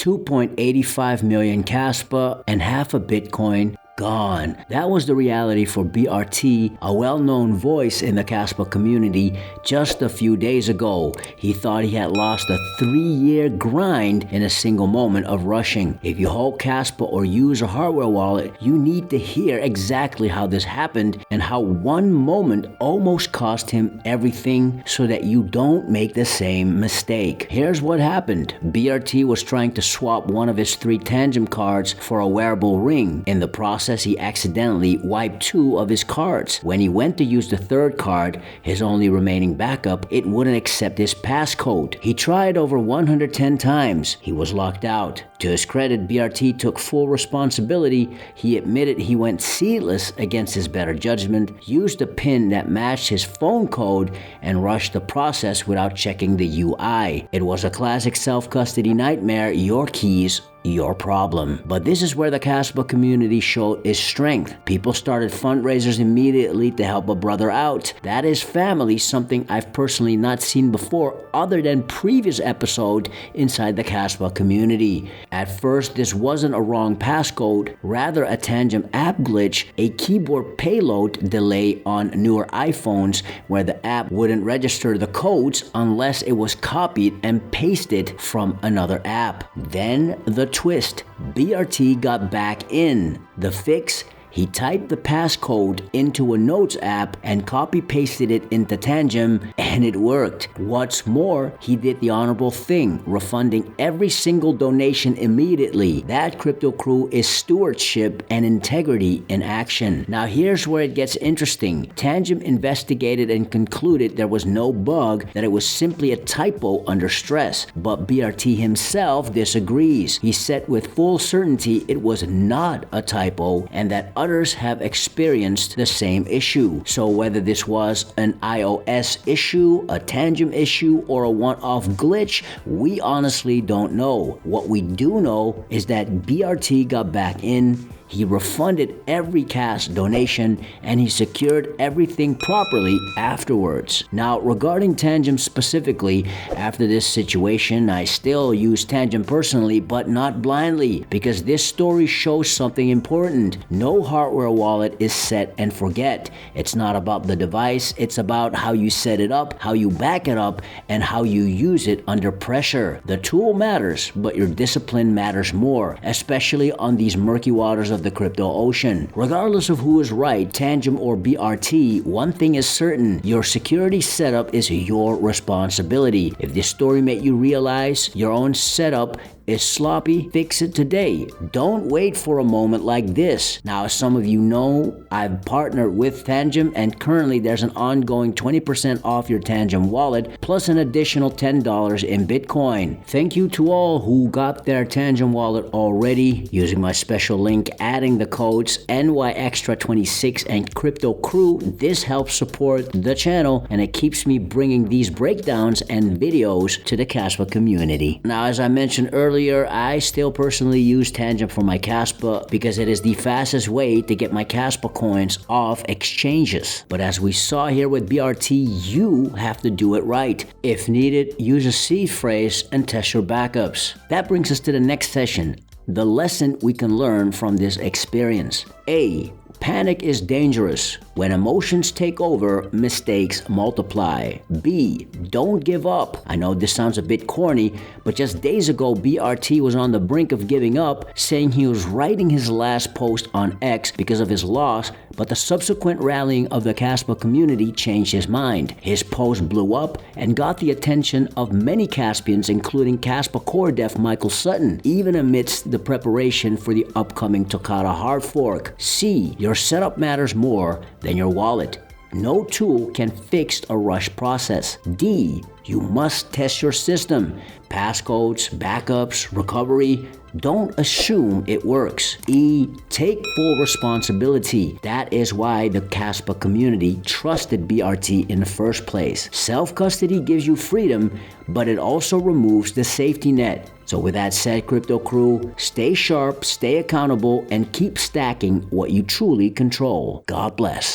2.85 million Kaspa, and half a Bitcoin gone. That was the reality for BRT, a well-known voice in the Kaspa community just a few days ago. He thought he had lost a 3-year grind in a single moment of rushing. If you hold Kaspa or use a hardware wallet, you need to hear exactly how this happened and how one moment almost cost him everything so that you don't make the same mistake. Here's what happened. BRT was trying to swap one of his 3 Tangem cards for a wearable ring. In the process, he accidentally wiped 2 of his cards. When he went to use the 3rd card, his only remaining backup, it wouldn't accept his passcode. He tried over 110 times. He was locked out. To his credit, BRT took full responsibility. He admitted he went seedless against his better judgment, used a PIN that matched his phone code, and rushed the process without checking the UI. It was a classic self-custody nightmare. Your keys, your problem. But this is where the Kaspa community showed its strength. People started fundraisers immediately to help a brother out. That is family, something I've personally not seen before other than previous episode inside the Kaspa community. At first, this wasn't a wrong passcode, rather a Tangem app glitch, a keyboard payload delay on newer iPhones where the app wouldn't register the codes unless it was copied and pasted from another app. Then the twist. BRT got back in. The fix? He typed the passcode into a Notes app and copy-pasted it into Tangem, and it worked. What's more, he did the honorable thing, refunding every single donation immediately. That crypto crew is stewardship and integrity in action. Now here's where it gets interesting. Tangem investigated and concluded there was no bug, that it was simply a typo under stress. But BRT himself disagrees. He said with full certainty it was not a typo and that others have experienced the same issue. So whether this was an iOS issue, a Tangem issue, or a one-off glitch, we honestly don't know. What we do know is that BRT got back in, he refunded every cash donation, and he secured everything properly afterwards. Now, regarding Tangem specifically, after this situation, I still use Tangem personally, but not blindly, because this story shows something important. No hardware wallet is set and forget. It's not about the device, it's about how you set it up, how you back it up, and how you use it under pressure. The tool matters, but your discipline matters more, especially on these murky waters of the crypto ocean. Regardless of who is right, Tangem or BRT, one thing is certain: your security setup is your responsibility. If this story made you realize your own setup is sloppy, fix it today. Don't wait for a moment like this. Now, as some of you know, I've partnered with Tangem, and currently there's an ongoing 20% off your Tangem wallet plus an additional $10 in Bitcoin. Thank you to all who got their Tangem wallet already using my special link, adding the codes NYExtra26 and Crypto Crew. This helps support the channel and it keeps me bringing these breakdowns and videos to the Kaspa community. Now, as I mentioned earlier, I still personally use Tangem for my Kaspa because it is the fastest way to get my Kaspa coins off exchanges. But as we saw here with BRT, you have to do it right. If needed, use a seed phrase and test your backups. That brings us to the next session, the lesson we can learn from this experience. A. Panic is dangerous. When emotions take over, mistakes multiply. B. Don't give up. I know this sounds a bit corny, but just days ago, BRT was on the brink of giving up, saying he was writing his last post on X because of his loss, but the subsequent rallying of the Kaspa community changed his mind. His post blew up and got the attention of many Caspians, including Kaspa core def Michael Sutton, even amidst the preparation for the upcoming Toccata hard fork. C. Your setup matters more than your wallet. No tool can fix a rush process. D. You must test your system. Passcodes, backups, recovery. Don't assume it works. E. Take full responsibility. That is why the Kaspa community trusted BRT in the first place. Self-custody gives you freedom, but it also removes the safety net. So with that said, Crypto Crew, stay sharp, stay accountable, and keep stacking what you truly control. God bless.